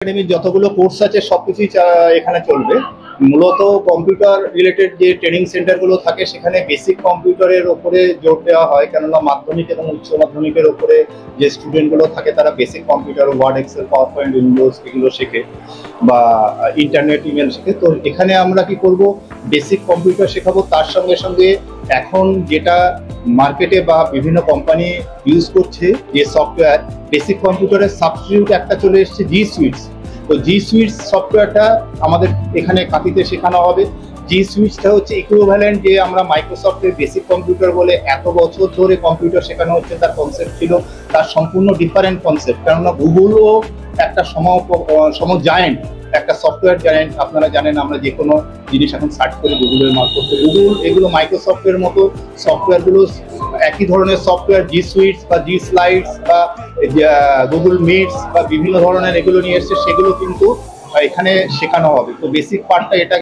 একাডেমির যতগুলো কোর্স আছে সবকিছুই এখানে চলবে। মূলত কম্পিউটার রিলেটেড যে ট্রেনিং সেন্টারগুলো থাকে সেখানে বেসিক কম্পিউটারের ওপরে জোর দেওয়া হয়, কেননা মাধ্যমিক এবং উচ্চ মাধ্যমিকের ওপরে যে স্টুডেন্টগুলো থাকে তারা basic computer, word, excel, power point, windows এগুলো শেখে বা ইন্টারনেট ইমেল শেখে। তো এখানে আমরা কি করব, বেসিক কম্পিউটার শেখাবো, তার সঙ্গে সঙ্গে এখন যেটা মার্কেটে বা বিভিন্ন কোম্পানি ইউজ করছে যে সফটওয়্যার, বেসিক কম্পিউটারের সাবস্টিটিউট একটা চলে এসেছে জি সুইটস। তো জি সুইটস সফটওয়্যারটা আমাদের এখানে কাঁথিতে শেখানো হবে। জি সুইটসটা হচ্ছে ইকুইভ্যালেন্ট যে আমরা মাইক্রোসফটের বেসিক কম্পিউটার বলে এত বছর ধরে কম্পিউটার শেখানো হচ্ছে, তার কনসেপ্ট ছিল তার সম্পূর্ণ ডিফারেন্ট কনসেপ্ট। কেননা গুগলও একটা সম জায়েন্ট, একটা সফটওয়্যার জায়েন্ট। আপনারা জানেন আমরা যে কোনো জিনিস এখন সার্চ করি গুগলের মারফতে। গুগল এগুলো মাইক্রোসফটের মতো সফটওয়্যারগুলো একই ধরনের সফটওয়্যার, জি সুইটস বা জি স্লাইডস বা গুগল মিটস বা বিভিন্ন ধরনের এগুলো নিয়ে এসছে, সেগুলো কিন্তু এখানে শেখানো হবে। তো বেসিক পার্টটা এটা।